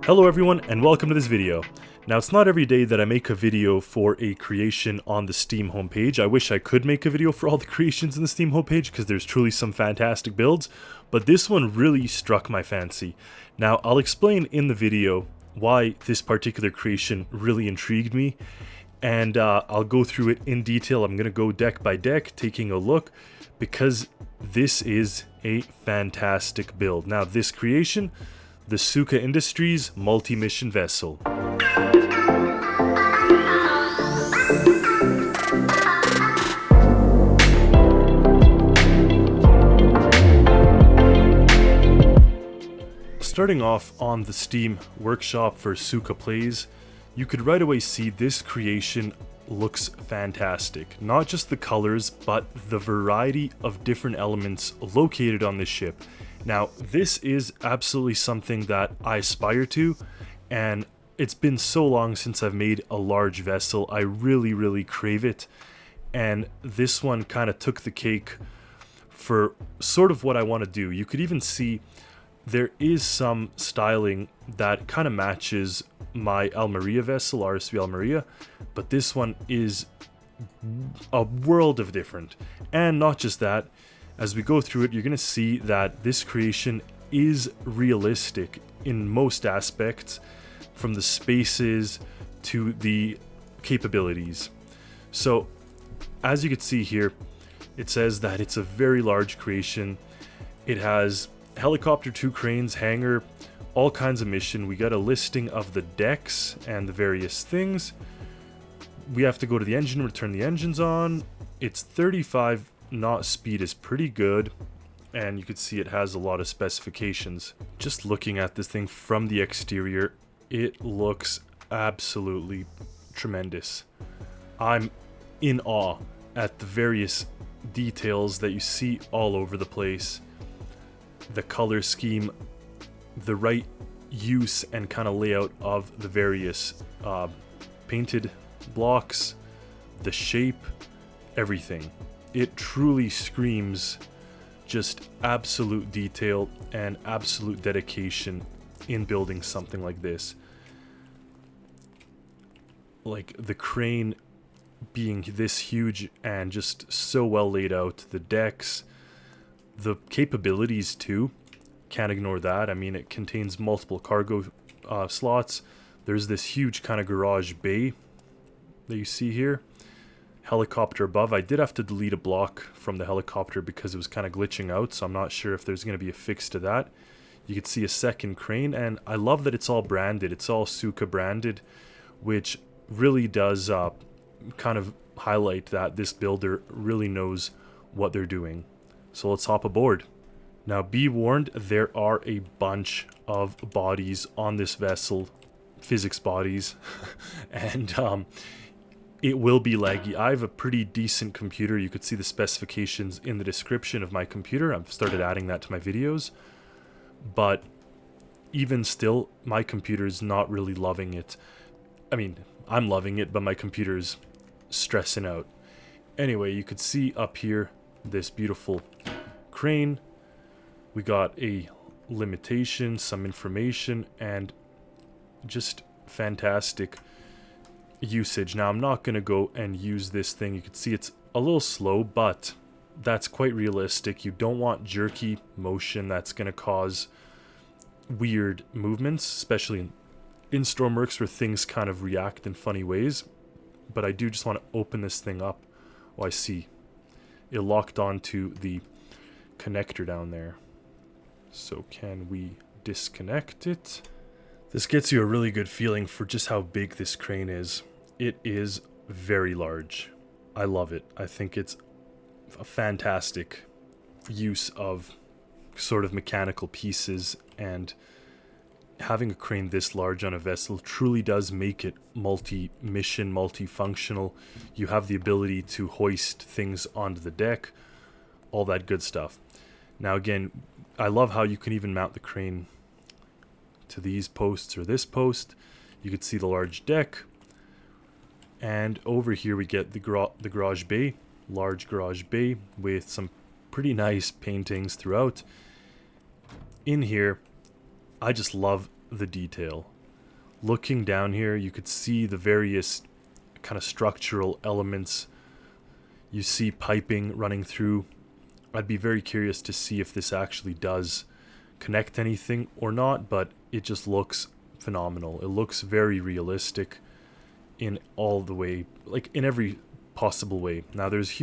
Hello everyone and welcome to this video. Now it's not every day that I make a video for a creation on the Steam homepage. I wish I could make a video for all the creations in the Steam homepage because there's truly some fantastic builds, but this one really struck my fancy. Now I'll explain in the video why this particular creation really intrigued me, and I'll go through it in detail. I'm going to go deck by deck taking a look because this is a fantastic build. Now this creation, the Sukka Industries Multimisson Vessel. Starting off on the Steam workshop for SukkaPlays, you could right away see this creation looks fantastic. Not just the colors, but the variety of different elements located on this ship. Now, this is absolutely something that I aspire to, and it's been so long since I've made a large vessel. I really crave it, and this one kind of took the cake for sort of what I want to do. You could even see there is some styling that kind of matches my Almeria vessel, RSV Almeria, but this one is a world of different. And not just that, as we go through it, you're going to see that this creation is realistic in most aspects, from the spaces to the capabilities. So, as you can see here, it says that it's a very large creation. It has helicopter, 2 cranes, hangar, all kinds of mission. We got a listing of the decks and the various things. We have to go to the engine, return the engines on. It's 35 knot speed is pretty good, and you can see it has a lot of specifications. Just looking at this thing from the exterior, it looks absolutely tremendous. I'm in awe at the various details that you see all over the place. The color scheme, the right use and kind of layout of the various painted blocks, the shape, everything. It truly screams just absolute detail and absolute dedication in building something like this. Like the crane being this huge and just so well laid out, the decks, the capabilities too, can't ignore that. I mean, it contains multiple cargo slots. There's this huge kind of garage bay that you see here. Helicopter above. I did have to delete a block from the helicopter because it was kind of glitching out, so I'm not sure if there's going to be a fix to that. You can see a second crane, and I love that it's all branded. It's all Sukka branded, which really does kind of highlight that this builder really knows what they're doing. So let's hop aboard. Now be warned, there are a bunch of bodies on this vessel, physics bodies, and it will be laggy. I have a pretty decent computer. You could see the specifications in the description of my computer. I've started adding that to my videos. But even still, my computer's not really loving it. I mean, I'm loving it, but my computer's stressing out. Anyway, you could see up here this beautiful crane. We got a limitation, some information, and just fantastic usage. Now I'm not going to go and use this thing. You can see it's a little slow, but that's quite realistic. You don't want jerky motion that's going to cause weird movements, especially in Stormworks where things kind of react in funny ways. But I do just want to open this thing up. Oh, I see. It locked onto the connector down there. So can we disconnect it? This gets you a really good feeling for just how big this crane is. It is very large. I love it. I think it's a fantastic use of sort of mechanical pieces, and having a crane this large on a vessel truly does make it multi-mission, multi-functional. You have the ability to hoist things onto the deck, all that good stuff. Now again, I love how you can even mount the crane to these posts or this post. You could see the large deck. And over here we get the garage bay, large garage bay with some pretty nice paintings throughout. In here, I just love the detail. Looking down here, you could see the various kind of structural elements. You see piping running through. I'd be very curious to see if this actually does connect anything or not, but it just looks phenomenal. It looks very realistic in all the way, like in every possible way. Now there's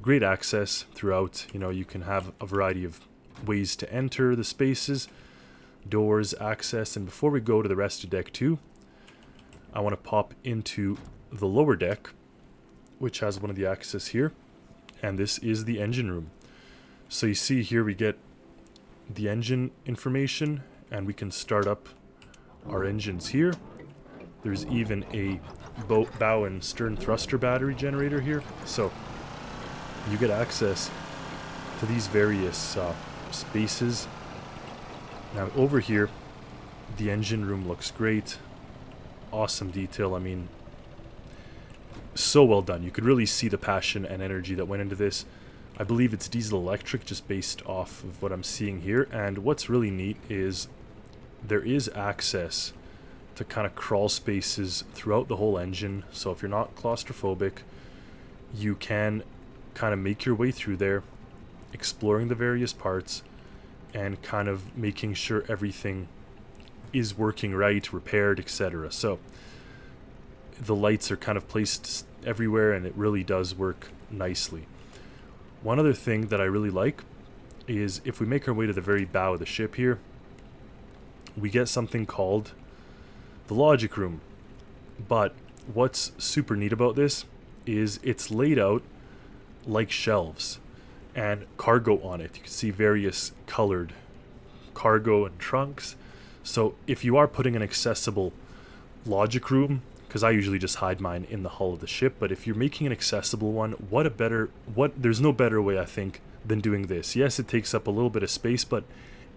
great access throughout. You know, you can have a variety of ways to enter the spaces, doors, access. And before we go to the rest of deck 2, I want to pop into the lower deck, which has one of the access here, and this is the engine room. So you see here we get the engine information, and we can start up our engines here. There's even a bow and stern thruster battery generator here, so you get access to these various spaces. Now over here, the engine room looks great. Awesome detail. I mean, so well done. You could really see the passion and energy that went into this. I believe it's diesel electric, just based off of what I'm seeing here. And what's really neat is there is access to kind of crawl spaces throughout the whole engine. So if you're not claustrophobic, you can kind of make your way through there, exploring the various parts and kind of making sure everything is working right, repaired, etc. So the lights are kind of placed everywhere, and it really does work nicely. One other thing that I really like is if we make our way to the very bow of the ship here, we get something called the logic room. But what's super neat about this is it's laid out like shelves and cargo on it. You can see various colored cargo and trunks. So if you are putting an accessible logic room, because I usually just hide mine in the hull of the ship, but if you're making an accessible one, there's no better way, I think, than doing this. Yes, it takes up a little bit of space, but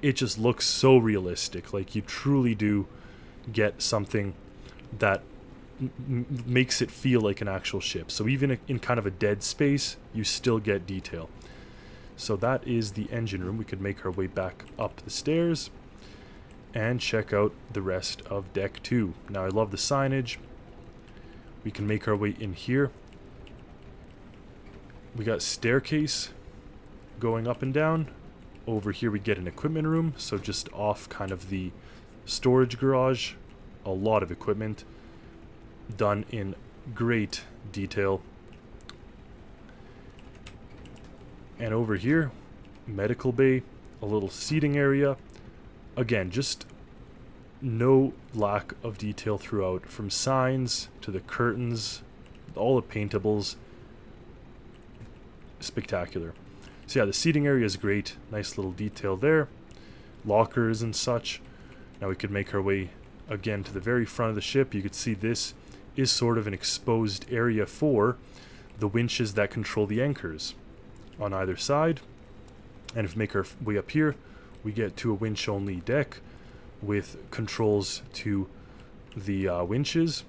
it just looks so realistic. Like, you truly do get something that makes it feel like an actual ship. So even in kind of a dead space, you still get detail. So that is the engine room. We could make our way back up the stairs and check out the rest of deck 2. Now I love the signage. We can make our way in here. We got staircase going up and down. Over here we get an equipment room, so just off kind of the storage garage. A lot of equipment done in great detail. And over here, medical bay, a little seating area. Again, just no lack of detail throughout, from signs to the curtains, all the paintables. Spectacular. So yeah, the seating area is great. Nice little detail there. Lockers and such. Now we could make our way again to the very front of the ship. You could see this is sort of an exposed area for the winches that control the anchors on either side. And if we make our way up here, we get to a winch only deck with controls to the winches.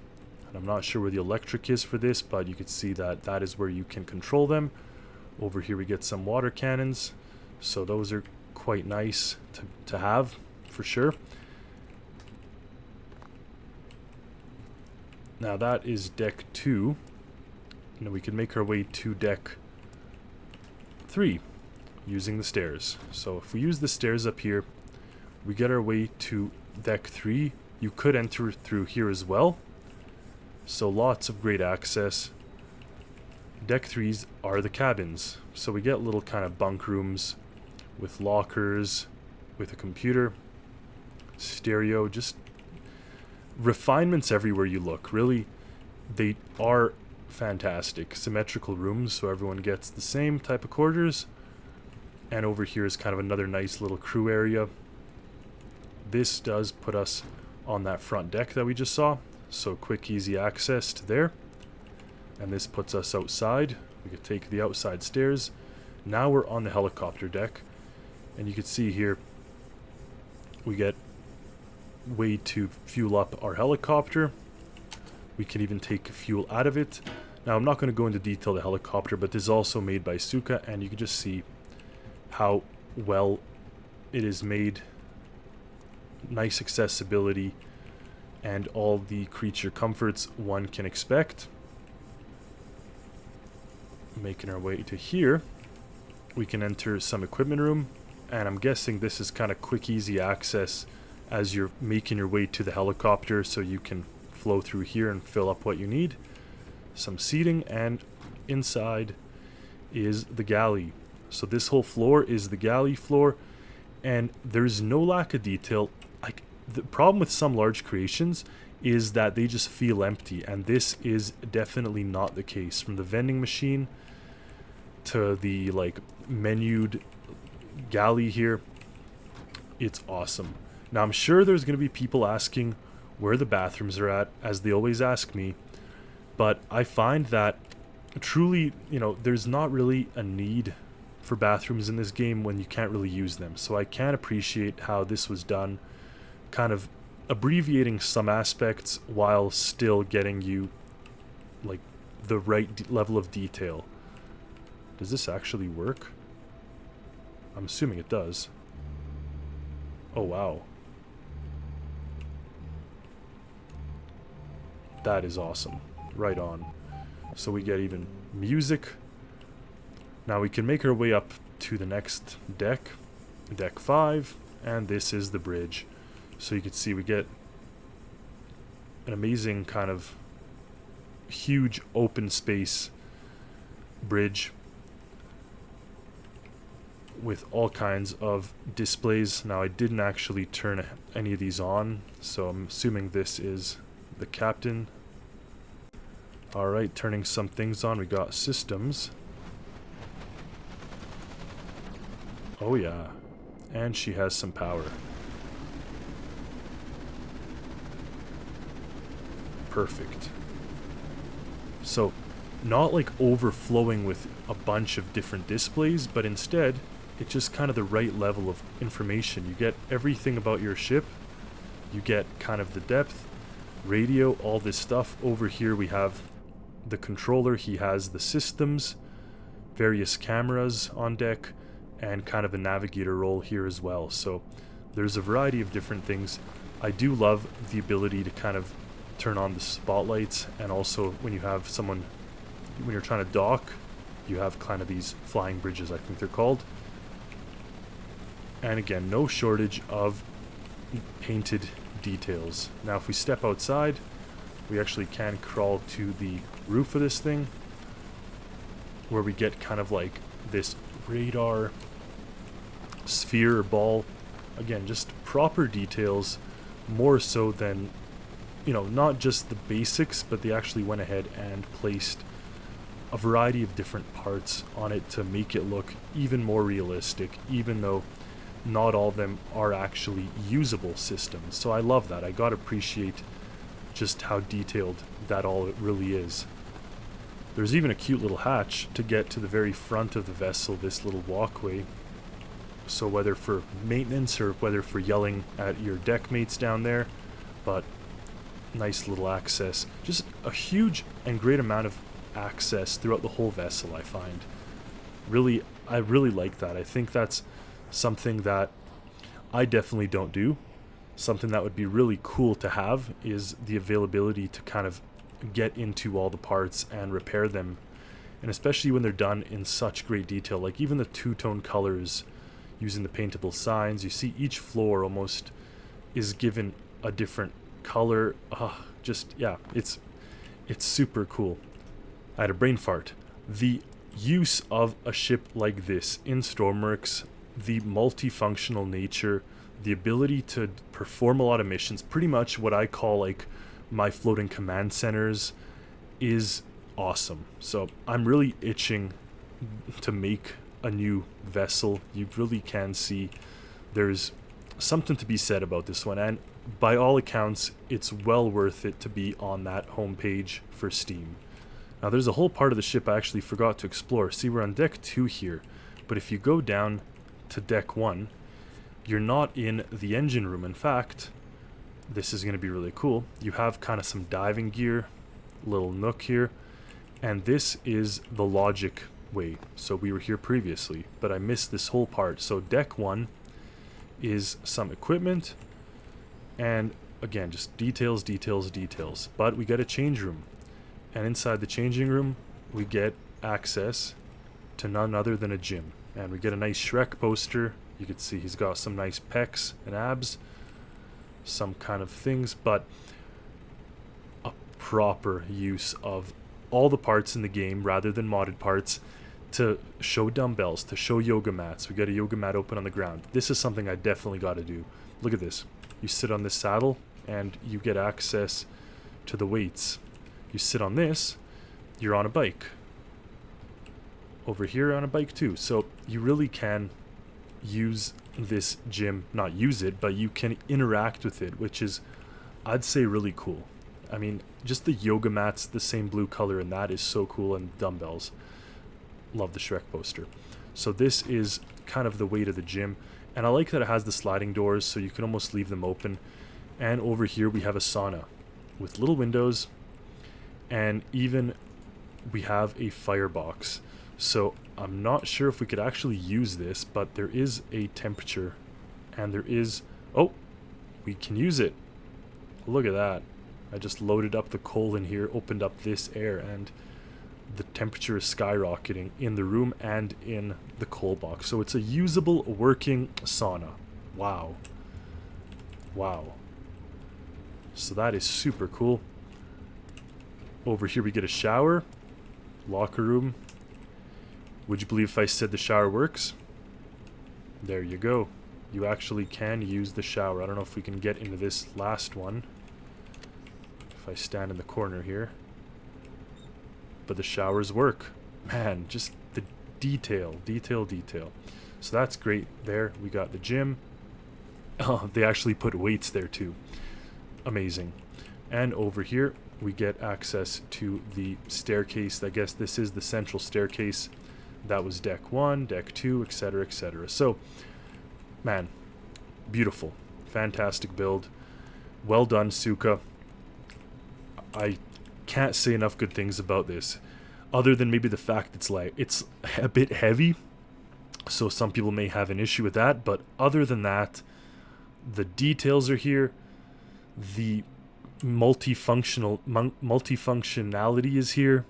And I'm not sure where the electric is for this, but you could see that that is where you can control them. Over here we get some water cannons, so those are quite nice to have for sure. Now that is deck 2. Now we can make our way to deck 3 using the stairs. So if we use the stairs up here, we get our way to deck 3. You could enter through here as well. So lots of great access. Deck 3s are the cabins. So we get little kind of bunk rooms with lockers, with a computer, stereo, just refinements everywhere you look. Really, they are fantastic. Symmetrical rooms, so everyone gets the same type of quarters. And over here is kind of another nice little crew area. This does put us on that front deck that we just saw, so quick, easy access to there. And this puts us outside. We could take the outside stairs. Now we're on the helicopter deck, and you can see here we get way to fuel up our helicopter. We can even take fuel out of it. Now I'm not going to go into detail the helicopter, but this is also made by Sukka, and you can just see how well it is made. Nice accessibility, and all the creature comforts one can expect. Making our way to here, we can enter some equipment room, and I'm guessing this is kind of quick, easy access as you're making your way to the helicopter, so you can flow through here and fill up what you need. Some seating, and inside is the galley. So this whole floor is the galley floor, and there's no lack of detail. Like, the problem with some large creations is that they just feel empty, and this is definitely not the case. From the vending machine to the like menued galley here, it's awesome. Now I'm sure there's going to be people asking where the bathrooms are at, as they always ask me, but I find that truly, you know, there's not really a need for bathrooms in this game when you can't really use them. So I can appreciate how this was done, kind of abbreviating some aspects while still getting you like the right level of detail. Does this actually work? I'm assuming it does. Oh wow. That is awesome. Right on. So we get even music. Now we can make our way up to the next deck, deck 5, and this is the bridge. So you can see we get an amazing kind of huge open space bridge with all kinds of displays. Now I didn't actually turn any of these on, so I'm assuming this is the captain. Alright, turning some things on. We got systems. Oh yeah, and she has some power. Perfect. So, not like overflowing with a bunch of different displays, but instead, it's just kind of the right level of information. You get everything about your ship. You get kind of the depth, radio, all this stuff. Over here we have the controller. He has the systems, various cameras on deck, and kind of a navigator role here as well. So there's a variety of different things. I do love the ability to kind of turn on the spotlights, and also when you have someone, when you're trying to dock, you have kind of these flying bridges, I think they're called. And again, no shortage of painted details. Now if we step outside, we actually can crawl to the roof of this thing, where we get kind of like this radar sphere or ball. Again, just proper details, more so than, you know, not just the basics, but they actually went ahead and placed a variety of different parts on it to make it look even more realistic, even though not all of them are actually usable systems. So I love that. I gotta appreciate just how detailed that all it really is. There's even a cute little hatch to get to the very front of the vessel, this little walkway. So whether for maintenance or whether for yelling at your deck mates down there, but nice little access. Just a huge and great amount of access throughout the whole vessel, I find. Really, I really like that. I think that's something that I definitely don't do. Something that would be really cool to have is the availability to kind of get into all the parts and repair them, and especially when they're done in such great detail. Like even the two-tone colors using the paintable signs, you see each floor almost is given a different color. Just, yeah, it's super cool. I had a brain fart. The use of a ship like this in Stormworks, the multifunctional nature, the ability to perform a lot of missions, pretty much what I call like my floating command centers, is awesome. So I'm really itching to make a new vessel. You really can see there's something to be said about this one, and by all accounts it's well worth it to be on that homepage for Steam. Now there's a whole part of the ship I actually forgot to explore. See, we're on deck 2 here, but if you go down to deck 1, you're not in the engine room. In fact, this is going to be really cool. You have kind of some diving gear, little nook here, and this is the logic way. So we were here previously, but I missed this whole part. So deck 1 is some equipment, and again, just details, details, details. But we get a change room. And inside the changing room, we get access to none other than a gym. And we get a nice Shrek poster. You can see he's got some nice pecs and abs. Some kind of things, but a proper use of all the parts in the game rather than modded parts to show dumbbells, to show yoga mats. We got a yoga mat open on the ground. This is something I definitely got to do. Look at this. You sit on this saddle and you get access to the weights. You sit on this, you're on a bike. Over here on a bike too. So you really can use this gym, not use it, but you can interact with it, which is, I'd say, really cool. I mean, just the yoga mats, the same blue color, and that is so cool, and dumbbells. Love the Shrek poster. So this is kind of the way to the gym, and I like that it has the sliding doors, so you can almost leave them open. And over here we have a sauna with little windows, and even we have a firebox. So I'm not sure if we could actually use this, but there is a temperature, and there is, oh, we can use it. Look at that. I just loaded up the coal in here, opened up this air, and the temperature is skyrocketing in the room and in the coal box. So it's a usable working sauna. Wow. Wow. So that is super cool. Over here we get a shower, locker room. Would you believe if I said the shower works? There you go. You actually can use the shower. I don't know if we can get into this last one. If I stand in the corner here. But the showers work. Man, just the detail, detail, detail. So that's great there. We got the gym. Oh, they actually put weights there too. Amazing. And over here, we get access to the staircase. I guess this is the central staircase. That was deck 1, deck 2, etc., etc. So, man, beautiful. Fantastic build. Well done, Sukka. I can't say enough good things about this, other than maybe the fact it's a bit heavy, so some people may have an issue with that, but other than that, the details are here, the multifunctionality is here,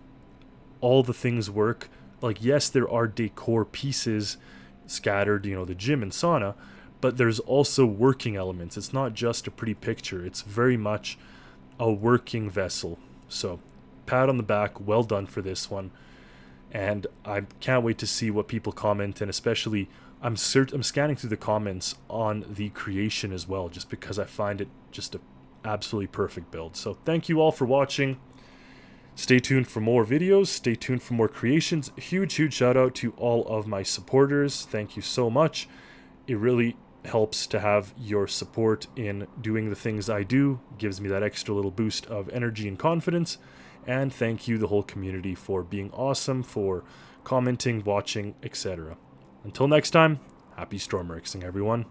all the things work. Like, yes, there are decor pieces scattered, you know, the gym and sauna, but there's also working elements. It's not just a pretty picture. It's very much a working vessel. So, pat on the back, well done for this one. And I can't wait to see what people comment, and especially I'm scanning through the comments on the creation as well, just because I find it just a absolutely perfect build. So, thank you all for watching. Stay tuned for more videos. Stay tuned for more creations. Huge shout out to all of my supporters. Thank you so much. It really helps to have your support in doing the things I do. Gives me that extra little boost of energy and confidence. And thank you, the whole community, for being awesome, for commenting, watching, etc. Until next time, happy Stormworksing, everyone.